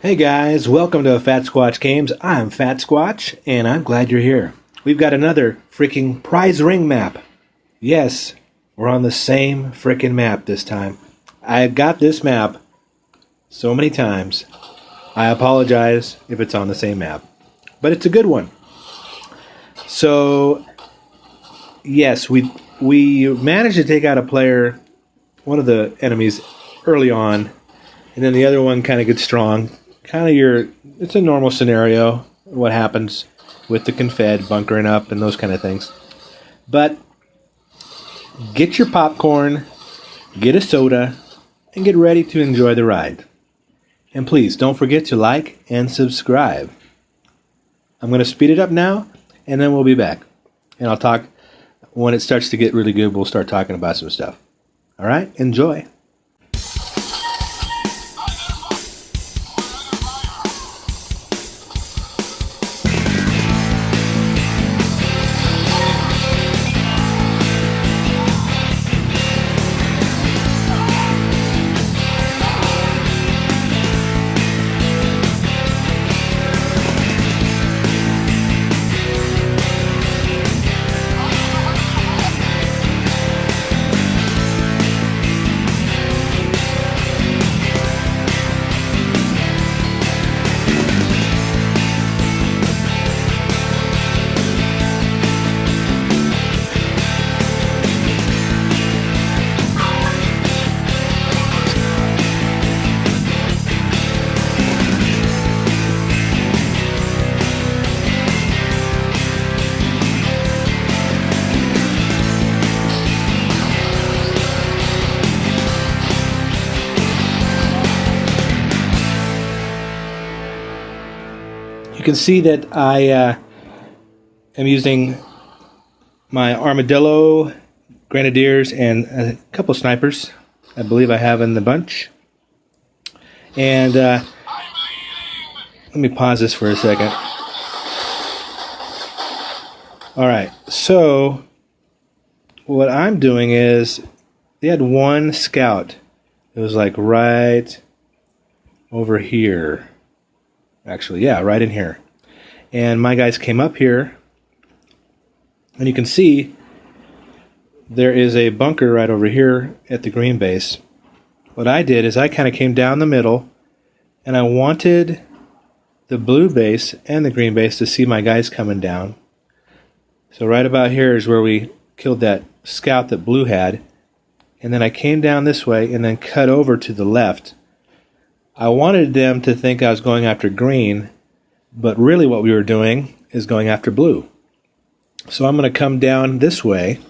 Hey guys, welcome to FATSQUATCH Games. I'm FATSQUATCH, and I'm glad you're here. We've got another freaking prize ring map. Yes, we're on the same freaking map this time. I've got this map so many times. I apologize if it's on the same map, but it's a good one. So, yes, we managed to take out a player, one of the enemies, early on, and then the other one kind of gets strong. It's a normal scenario, what happens with the Confed bunkering up and those kind of things. But get your popcorn, get a soda, and get ready to enjoy the ride. And please, don't forget to like and subscribe. I'm going to speed it up now, and then we'll be back. And I'll talk, when it starts to get really good, we'll start talking about some stuff. All right? Enjoy. You can see that I am using my armadillo, grenadiers, and a couple snipers. I believe I have in the bunch. And let me pause this for a second. Alright, so what I'm doing is they had one scout. It was like right over here. Actually, yeah, right in here. And my guys came up here, and you can see there is a bunker right over here at the green base. What I did is I kind of came down the middle, and I wanted the blue base and the green base to see my guys coming down. So right about here is where we killed that scout that blue had, and then I came down this way and then cut over to the left. I wanted them to think I was going after green, but really what we were doing is going after blue. So I'm going to come down this way,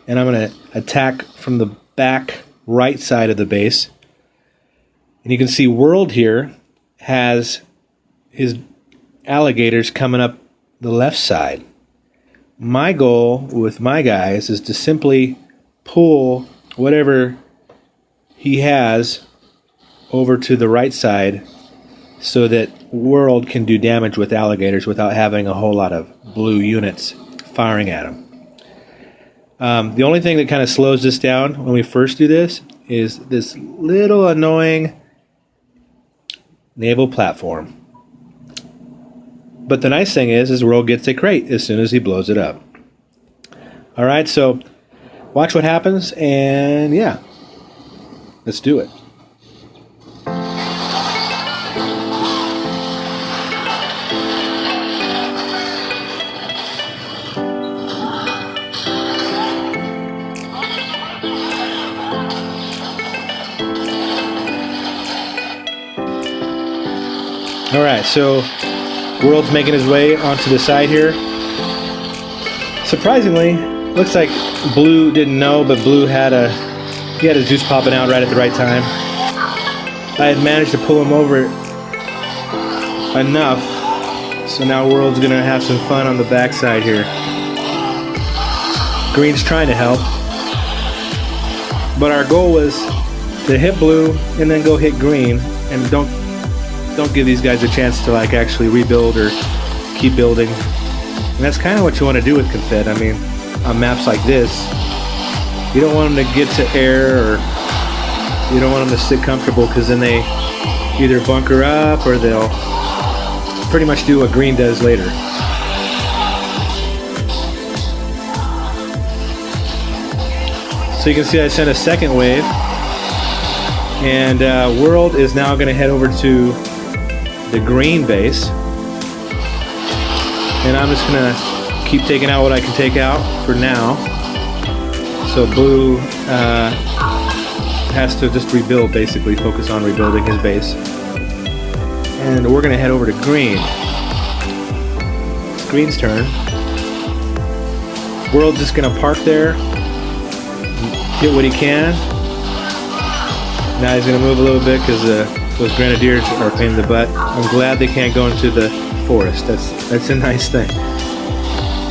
and I'm going to attack from the back right side of the base. And you can see World here has his alligators coming up the left side. My goal with my guys is to simply pull whatever he has over to the right side so that World can do damage with alligators without having a whole lot of blue units firing at him. The only thing that kind of slows this down when we first do this is this little annoying naval platform. But the nice thing is World gets a crate as soon as he blows it up. Alright, so watch what happens, and yeah, let's do it. Alright, so World's making his way onto the side here. Surprisingly, looks like Blue didn't know, but Blue had his juice popping out right at the right time. I had managed to pull him over enough, so now World's going to have some fun on the backside here. Green's trying to help, but our goal was to hit Blue and then go hit Green, and don't give these guys a chance to like actually rebuild or keep building. And that's kind of what you want to do with Confed. I mean, on maps like this, you don't want them to get to air, or you don't want them to sit comfortable, because then they either bunker up or they'll pretty much do what green does later. So you can see I sent a second wave, and World is now going to head over to the green base, and I'm just going to keep taking out what I can take out for now. So Blue has to just rebuild, basically focus on rebuilding his base, and we're going to head over to green. It's green's turn. World's just going to park there, get what he can. Now he's going to move a little bit because those grenadiers are a pain in the butt. I'm glad they can't go into the forest. That's a nice thing.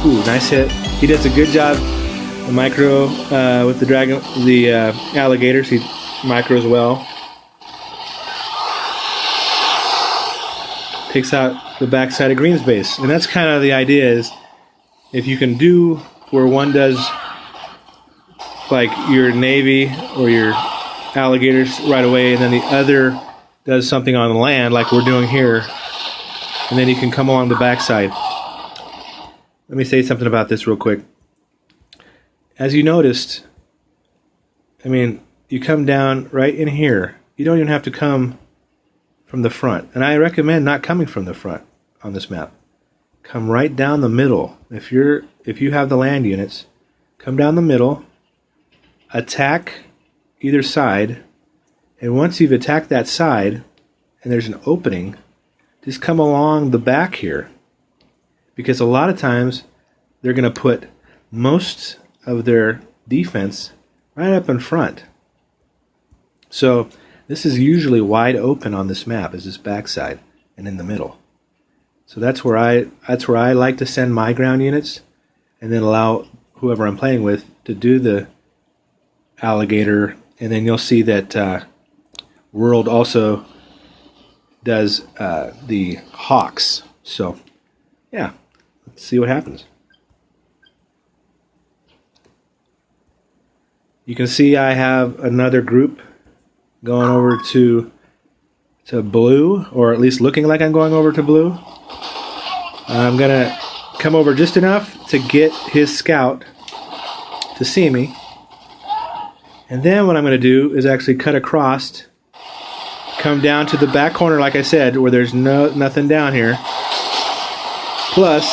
Ooh, nice hit. He does a good job. The micro with the alligators. He micros well. Takes out the backside of green's base, and that's kind of the idea. Is if you can do where one does like your navy or your alligators right away, and then the other does something on the land like we're doing here, and then you can come along the backside. Let me say something about this real quick. As you noticed, I mean, you come down right in here. You don't even have to come from the front, and I recommend not coming from the front on this map. Come right down the middle. If you have the land units, come down the middle, attack either side, and once you've attacked that side and there's an opening, just come along the back here, because a lot of times they're going to put most of their defense right up in front. So this is usually wide open on this map, is this backside and in the middle. So that's where I like to send my ground units, and then allow whoever I'm playing with to do the alligator, and then you'll see that World also does the hawks. So yeah, let's see what happens. You can see I have another group going over to blue, or at least looking like I'm going over to blue. I'm gonna come over just enough to get his scout to see me, and then what I'm going to do is actually cut across, come down to the back corner, like I said, where there's nothing down here. Plus,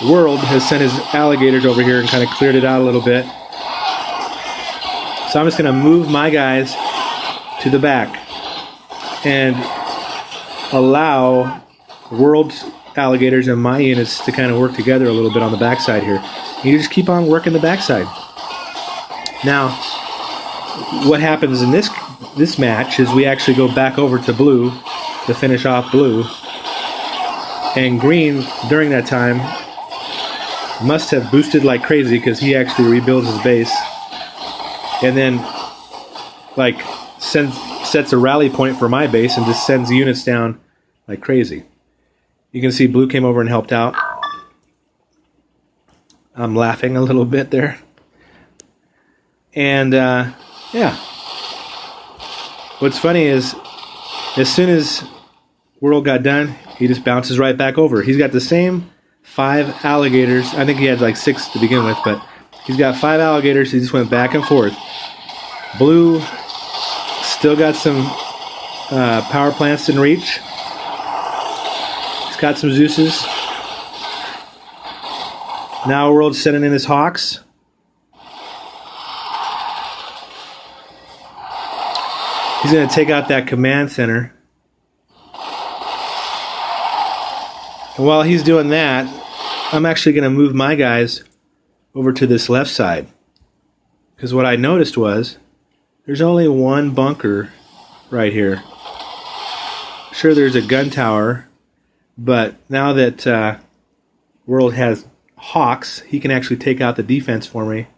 World has sent his alligators over here and kind of cleared it out a little bit. So I'm just going to move my guys to the back and allow World's alligators and my units to kind of work together a little bit on the backside here. You just keep on working the backside. Now, what happens in this match is we actually go back over to blue to finish off blue, and green during that time must have boosted like crazy because he actually rebuilds his base, and then like sets a rally point for my base and just sends units down like crazy. You can see blue came over and helped out. I'm laughing a little bit there. And yeah. What's funny is as soon as World got done, he just bounces right back over. He's got the same 5 alligators. I think he had like 6 to begin with, but he's got 5 alligators. He just went back and forth. Blue still got some power plants in reach. He's got some Zeus's. Now World's sending in his hawks. He's going to take out that command center. And while he's doing that, I'm actually going to move my guys over to this left side. Because what I noticed was there's only one bunker right here. Sure, there's a gun tower, but now that World has hawks, he can actually take out the defense for me.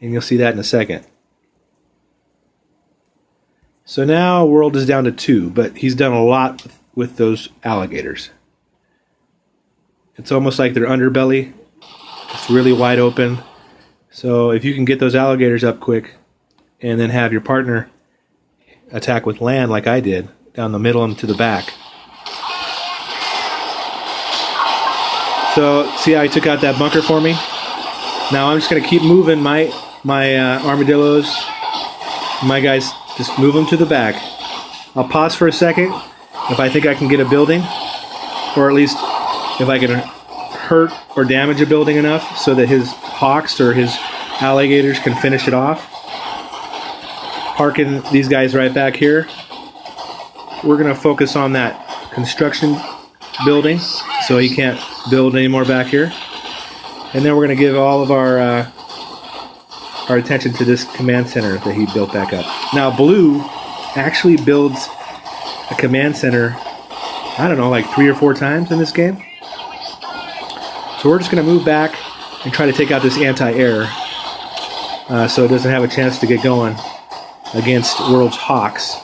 And you'll see that in a second. So now World is down to 2, but he's done a lot with those alligators. It's almost like their underbelly. It's really wide open. So if you can get those alligators up quick and then have your partner attack with land like I did, down the middle and to the back. So see how he took out that bunker for me? Now I'm just going to keep moving my armadillos, my guys, just move them to the back. I'll pause for a second if I think I can get a building, or at least if I can hurt or damage a building enough so that his hawks or his alligators can finish it off. Parking these guys right back here. We're going to focus on that construction building so he can't build anymore back here. And then we're going to give all of our attention to this command center that he built back up. Now blue actually builds a command center, I don't know, like 3 or 4 times in this game. So we're just going to move back and try to take out this anti-air so it doesn't have a chance to get going against World's Hawks.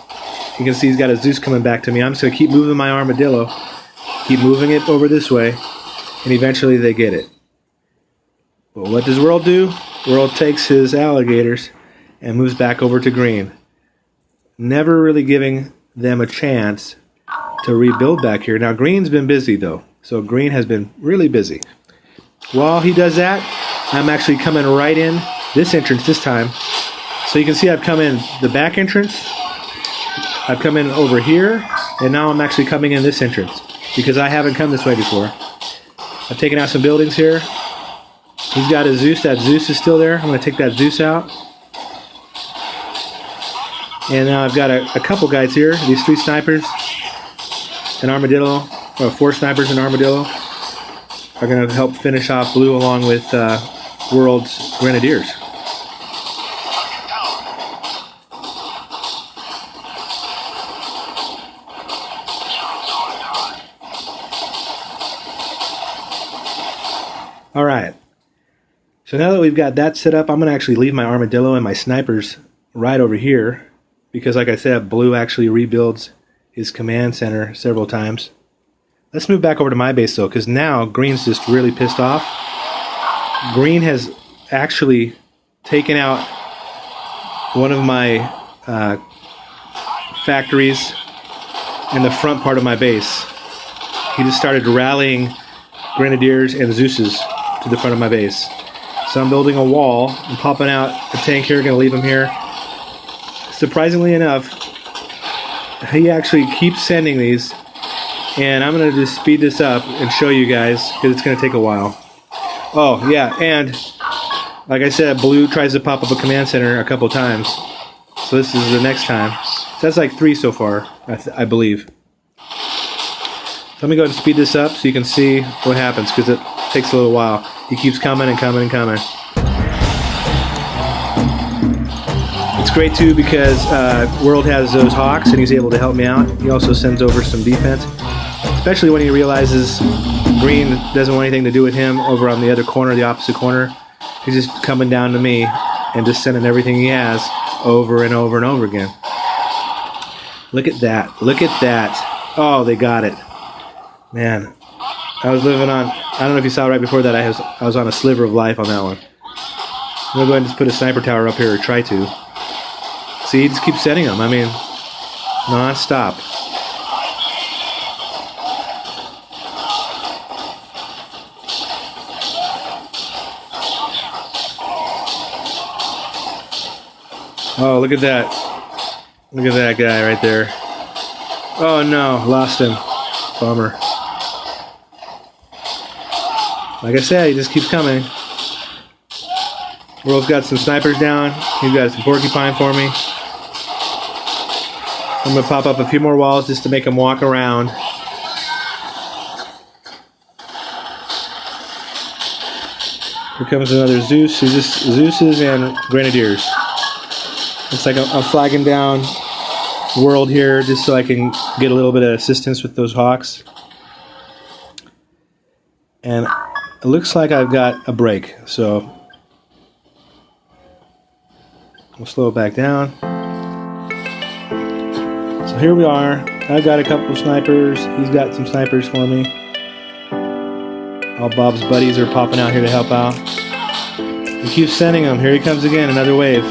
You can see he's got a Zeus coming back to me. I'm just going to keep moving my armadillo, keep moving it over this way, and eventually they get it. But what does World do? World takes his alligators and moves back over to green. Never really giving them a chance to rebuild back here. Now green's been busy though. So green has been really busy. While he does that, I'm actually coming right in this entrance this time. So you can see I've come in the back entrance, I've come in over here, and now I'm actually coming in this entrance because I haven't come this way before. I've taken out some buildings here. He's got a Zeus. That Zeus is still there. I'm going to take that Zeus out. And now I've got a couple guys here. These 3 snipers, an armadillo, or 4 snipers and armadillo are going to help finish off blue along with World's Grenadiers. Alright, so now that we've got that set up, I'm going to actually leave my armadillo and my snipers right over here because, like I said, blue actually rebuilds his command center several times. Let's move back over to my base though, because now green's just really pissed off. Green has actually taken out one of my factories in the front part of my base. He just started rallying Grenadiers and Zeuses to the front of my base. So I'm building a wall and popping out a tank here, going to leave him here. Surprisingly enough, he actually keeps sending these, and I'm going to just speed this up and show you guys because it's going to take a while. Oh yeah, and like I said, blue tries to pop up a command center a couple times, so this is the next time. So that's like 3 so far, I believe. Let me go ahead and speed this up so you can see what happens because it takes a little while. He keeps coming and coming and coming. It's great too because World has those hawks and he's able to help me out. He also sends over some defense, especially when he realizes green doesn't want anything to do with him over on the other corner, the opposite corner. He's just coming down to me and just sending everything he has over and over and over again. Look at that. Look at that. Oh, they got it. Man, I was living on, I don't know if you saw right before that, I was on a sliver of life on that one. I'm going to go ahead and just put a sniper tower up here, or try to. See, he just keeps setting them, I mean, non-stop. Oh, look at that. Look at that guy right there. Oh no, lost him. Bummer. Like I said, he just keeps coming. World's got some snipers down. He's got some porcupine for me. I'm going to pop up a few more walls just to make him walk around. Here comes another Zeus. He's just Zeuses and Grenadiers. Looks like I'm flagging down World here just so I can get a little bit of assistance with those hawks. And it looks like I've got a break, so we'll slow it back down. So here we are. I've got a couple of snipers. He's got some snipers for me. All Bob's buddies are popping out here to help out. He keeps sending them. Here he comes again, another wave.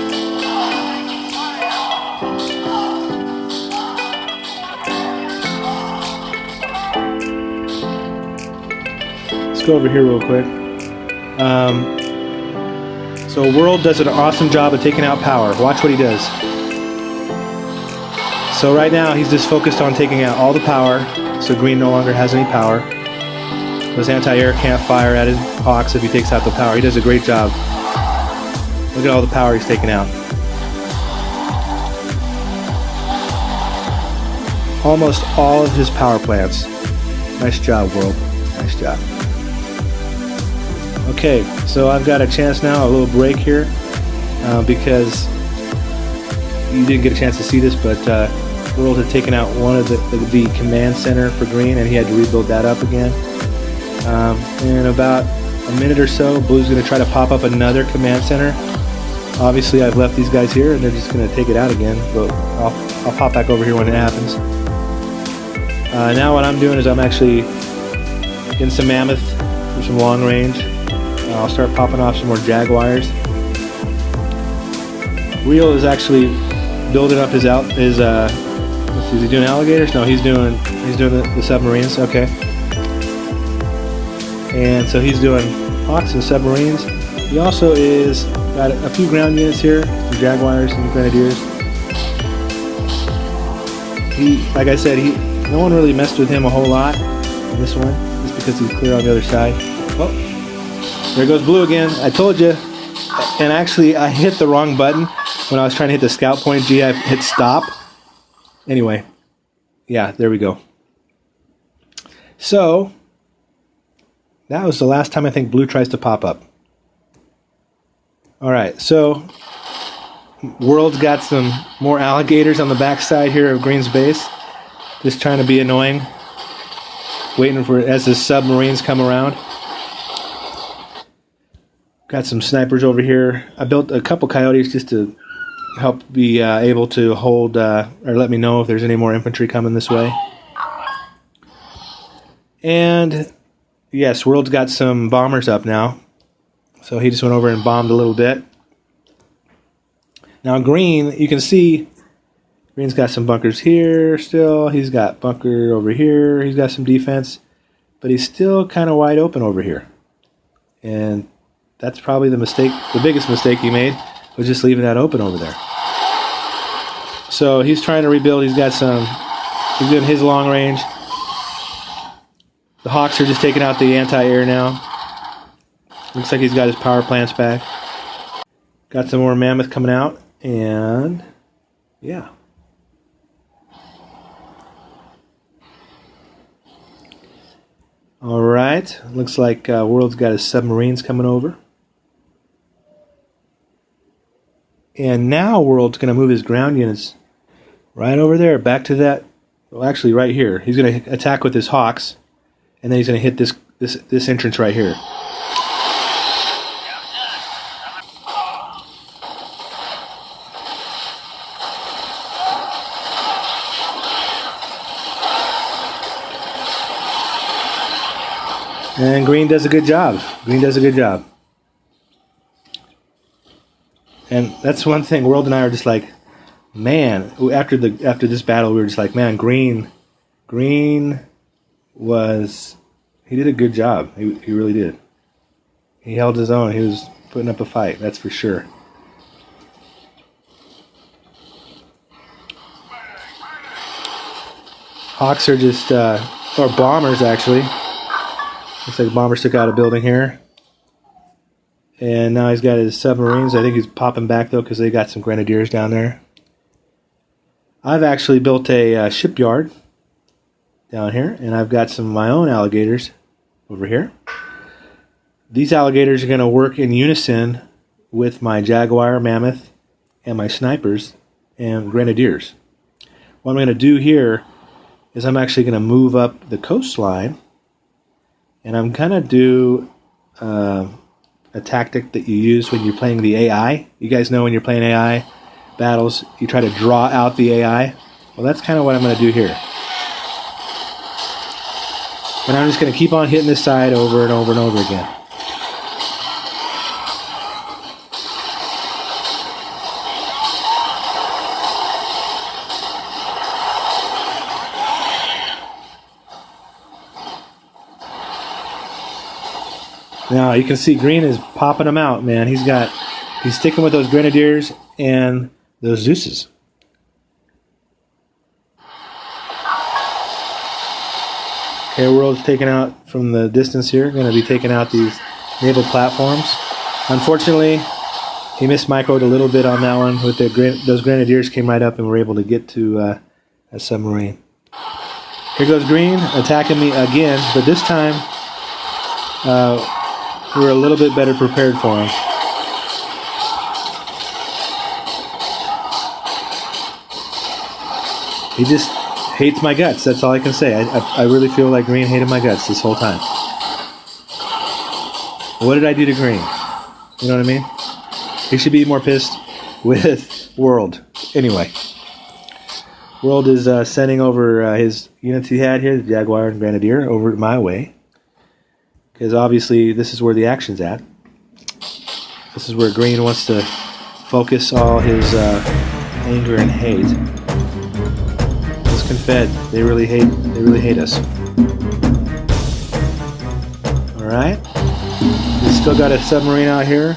let's go over here real quick. So World does an awesome job of taking out power. Watch what he does. So right now he's just focused on taking out all the power, so green no longer has any power. Those anti-air can't fire at his Hawks if he takes out the power. He does a great job. Look at all the power he's taking out. Almost all of his power plants. Nice job, World. Nice job. Okay, so I've got a chance now, a little break here, because you didn't get a chance to see this, but World had taken out one of the command center for green, and he had to rebuild that up again. In about a minute or so, Blue's going to try to pop up another command center. Obviously, I've left these guys here, and they're just going to take it out again, but I'll pop back over here when it happens. Now what I'm doing is I'm actually getting some Mammoth for some long range. I'll start popping off some more Jaguars. Real is actually building up his let's see, is he doing alligators? No, he's doing the submarines. Okay. And so he's doing Hawks and submarines. He also is got a few ground units here, some Jaguars and Grenadiers. Like I said, no one really messed with him a whole lot in this one, just because he's clear on the other side. Oh, there goes Blue again. I told you. And actually, I hit the wrong button when I was trying to hit the scout point. Gee, I hit stop. Anyway, yeah, there we go. So that was the last time I think Blue tries to pop up. All right, so World's got some more alligators on the back side here of Green's base. Just trying to be annoying. Waiting for as the submarines come around. Got some snipers over here. I built a couple coyotes just to help be able to hold or let me know if there's any more infantry coming this way. And yes, World's got some bombers up now. So he just went over and bombed a little bit. Now Green, you can see Green's got some bunkers here still. He's got bunker over here. He's got some defense. But he's still kind of wide open over here. And that's probably the biggest mistake he made, was just leaving that open over there. So he's trying to rebuild. He's doing his long range. The Hawks are just taking out the anti-air now. Looks like he's got his power plants back. Got some more Mammoth coming out, and yeah. All right, looks like World's got his submarines coming over. And now World's going to move his ground units right over there, back to that, well actually right here. He's going to attack with his Hawks, and then he's going to hit this entrance right here. And Green does a good job. Green does a good job. And that's one thing. World and I are just like, man. After this battle, we were just like, man. Green was. He did a good job. He really did. He held his own. He was putting up a fight. That's for sure. Hawks are just, or bombers actually. Looks like bombers took out a building here. And now he's got his submarines. I think he's popping back though because they got some grenadiers down there. I've actually built a shipyard down here, and I've got some of my own alligators over here. These alligators are going to work in unison with my Jaguar, Mammoth, and my snipers and grenadiers. What I'm going to do here is I'm actually going to move up the coastline, and I'm going to do a tactic that you use when you're playing the AI. You guys know when you're playing AI battles, you try to draw out the AI. Well, that's kind of what I'm going to do here. And I'm just going to keep on hitting this side over and over and over again. Now you can see green is popping them out, man. He's sticking with those grenadiers and those Zeus's. Okay, world's taken out from the distance here. Going to be taking out these naval platforms. Unfortunately, he missed microed a little bit on that one. With those grenadiers came right up and were able to get to a submarine. Here goes green attacking me again, but this time we're a little bit better prepared for him. He just hates my guts. That's all I can say. I really feel like green hated my guts this whole time. What did I do to green? You know what I mean? He should be more pissed with World. Anyway, World is sending over his units he had here, the Jaguar and Grenadier, over my way. Because obviously this is where the action's at. This is where green wants to focus all his anger and hate. Those Confed, they really hate us. Alright. We still got a submarine out here.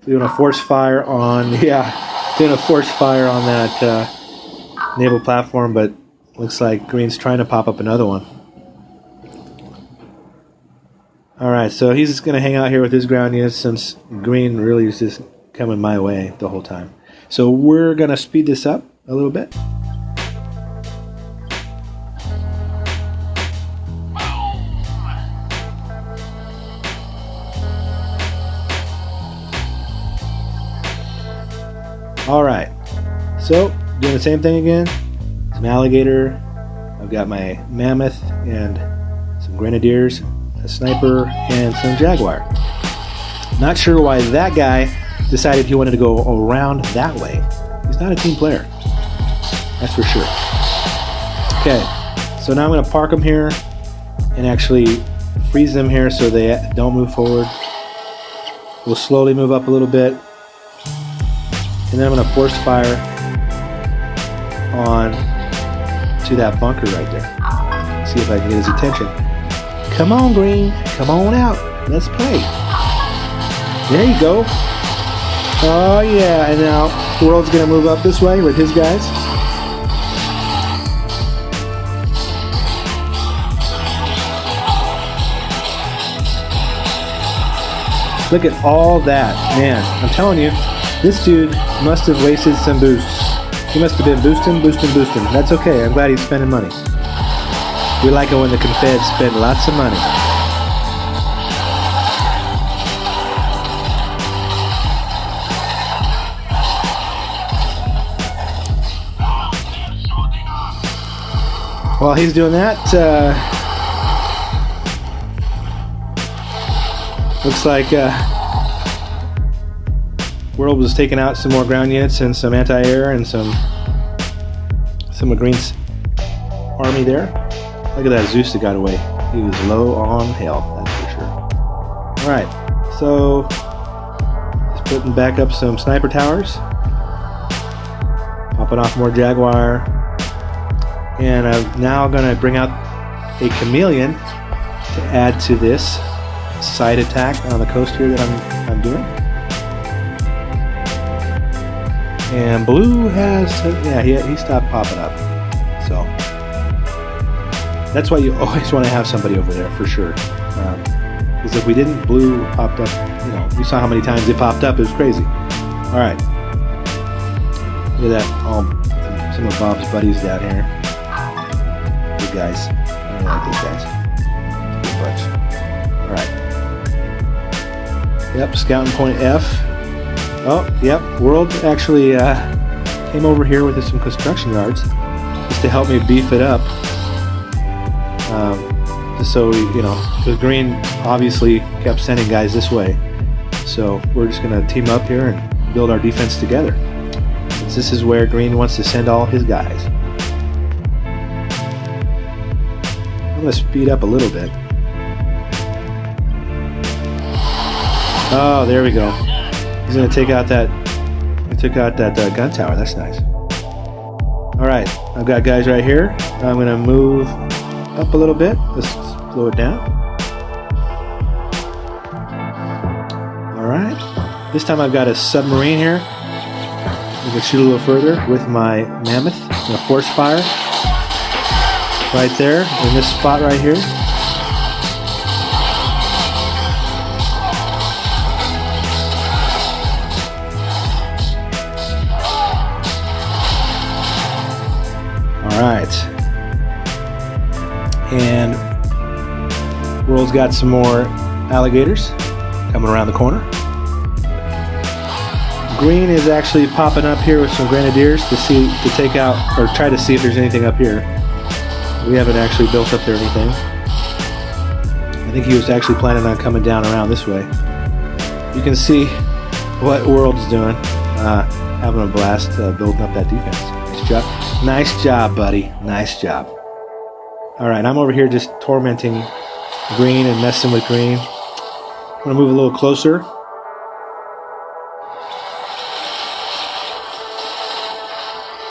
Doing a force fire on that naval platform, but looks like green's trying to pop up another one. Alright, so he's just going to hang out here with his ground units since green really is just coming my way the whole time. So we're going to speed this up a little bit. Alright, so doing the same thing again. Some alligator. I've got my mammoth and some grenadiers, a sniper, and some jaguar. Not sure why that guy decided he wanted to go around that way. He's not a team player, that's for sure. Okay, so now I'm going to park them here and actually freeze them here so they don't move forward. We'll slowly move up a little bit. And then I'm going to force fire on to that bunker right there. See if I can get his attention. Come on, green. Come on out. Let's play. There you go. Oh, yeah. And now the world's going to move up this way with his guys. Look at all that. Man, I'm telling you. This dude must have wasted some boosts. He must have been boosting. That's okay. I'm glad he's spending money. We like it when the Confeds spend lots of money. While he's doing that, looks like World was taking out some more ground units and some anti-air and some of Green's army there. Look at that Zeus that got away. He was low on health, that's for sure. Alright, so just putting back up some sniper towers. Popping off more Jaguar. And I'm now going to bring out a Chameleon to add to this side attack on the coast here that I'm doing. And blue has, yeah, he stopped popping up. So that's why you always want to have somebody over there for sure. Because if we didn't, blue popped up. You know, you saw how many times it popped up. It was crazy. All right, look at that. Some of Bob's buddies down here. Good guys. I really like these guys. Good bunch. All right. Yep, scouting point F. Oh, yep, World actually came over here with some construction yards just to help me beef it up. Just so, because Green obviously kept sending guys this way. So we're just going to team up here and build our defense together. Since this is where Green wants to send all his guys. I'm going to speed up a little bit. Oh, there we go. He's going to take out that. He took out that gun tower. That's nice. All right, I've got guys right here. I'm going to move up a little bit. Let's slow it down. Alright. This time I've got a submarine here. I can shoot a little further with my mammoth. A force fire. Right there, in this spot right here. Alright. And World's got some more alligators coming around the corner. Green is actually popping up here with some grenadiers to take out, or try to see if there's anything up here. We haven't actually built up there anything. I think he was actually planning on coming down around this way. You can see what World's doing. Having a blast building up that defense. Nice job. Nice job, buddy. Nice job. Alright, I'm over here just tormenting Green and messing with Green. I'm going to move a little closer.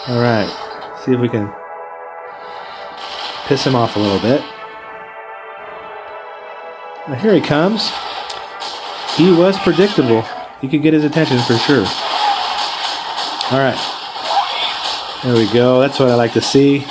Alright, see if we can piss him off a little bit. Now here he comes. He was predictable. He could get his attention for sure. Alright. There we go. That's what I like to see.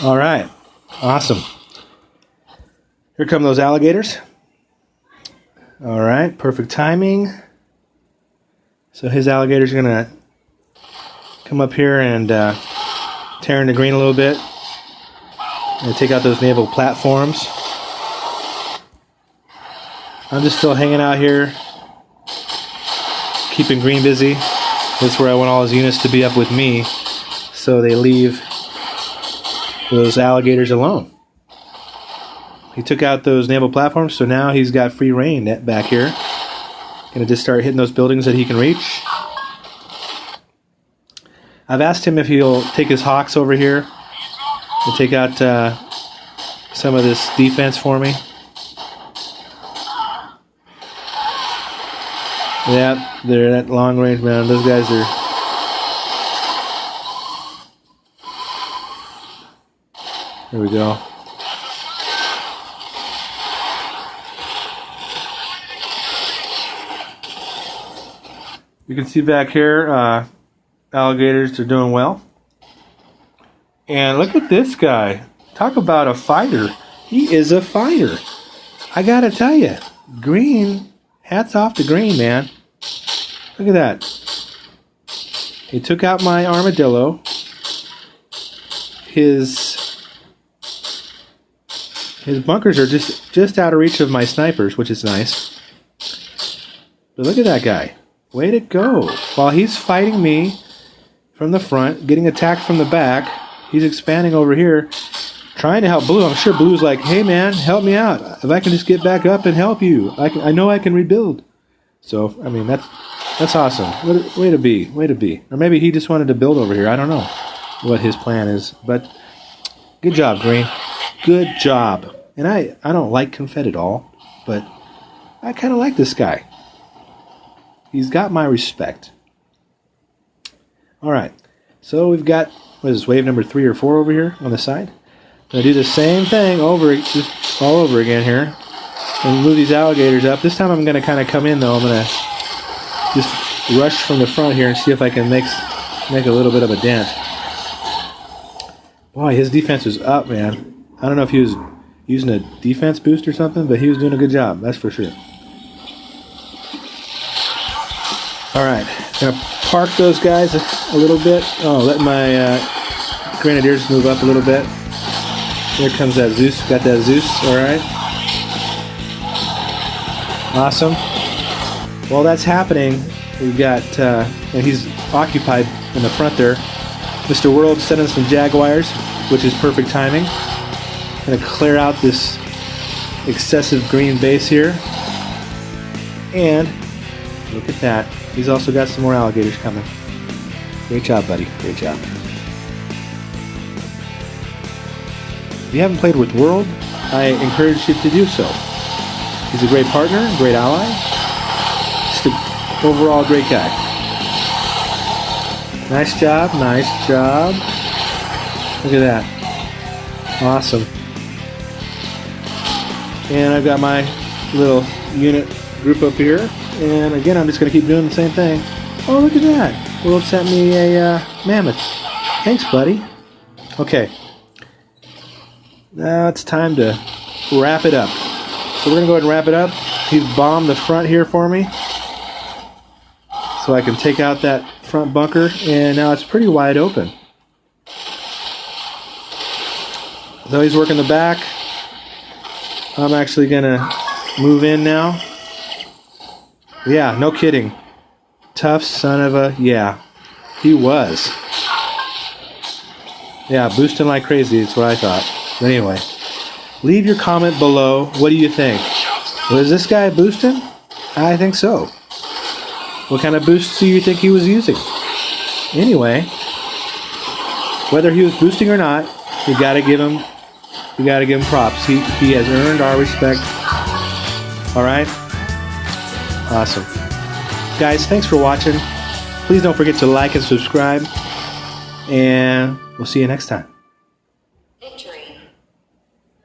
All right, awesome. Here come those alligators. All right, perfect timing. So his alligators are gonna come up here and tear into Green a little bit and take out those naval platforms. I'm just still hanging out here, keeping Green busy. That's where I want all his units to be up with me, so they leave those alligators alone. He took out those naval platforms, so now he's got free reign back here. Gonna just start hitting those buildings that he can reach. I've asked him if he'll take his hawks over here and take out some of this defense for me. Yeah, they're at long range, man. Those guys are... There we go. You can see back here, alligators are doing well. And look at this guy. Talk about a fighter. He is a fighter. I gotta tell you, Green, hats off to Green, man. Look at that. He took out my armadillo. His bunkers are just out of reach of my snipers, which is nice. But look at that guy. Way to go. While he's fighting me from the front, getting attacked from the back, he's expanding over here, trying to help Blue. I'm sure Blue's like, hey man, help me out. If I can just get back up and help you, I know I can rebuild. So, I mean, that's awesome. Way to be. Way to be. Or maybe he just wanted to build over here. I don't know what his plan is. But good job, Green. Good job. And I don't like confetti at all, but I kind of like this guy. He's got my respect. All right. So we've got, what is this, wave number 3 or 4 over here on the side. I'm going to do the same thing just all over again here. And move these alligators up. This time I'm going to kind of come in, though. I'm going to just rush from the front here and see if I can make a little bit of a dent. Boy, his defense is up, man. I don't know if he was using a defense boost or something, but he was doing a good job, that's for sure. Alright, gonna park those guys a little bit. Oh, let my grenadiers move up a little bit. Here comes that Zeus, got that Zeus, alright. Awesome. While that's happening, we've got, and he's occupied in the front there, Mr. World sending some Jaguars, which is perfect timing. Gonna clear out this excessive green base here. And look at that. He's also got some more alligators coming. Great job, buddy. Great job. If you haven't played with World, I encourage you to do so. He's a great partner, great ally, just an overall great guy. Nice job, nice job. Look at that. Awesome. And I've got my little unit group up here. And again, I'm just going to keep doing the same thing. Oh, look at that. World sent me a mammoth. Thanks, buddy. Okay. Now it's time to wrap it up. So we're going to go ahead and wrap it up. He's bombed the front here for me, so I can take out that front bunker, and now it's pretty wide open. So he's working the back. I'm actually going to move in now. Yeah, no kidding. Tough son of a... Yeah, he was. Yeah, boosting like crazy, that's what I thought. But anyway, leave your comment below. What do you think? Was this guy boosting? I think so. What kind of boosts do you think he was using? Anyway, whether he was boosting or not, you gotta give him props. He has earned our respect. All right. Awesome. Guys, thanks for watching. Please don't forget to like and subscribe. And we'll see you next time.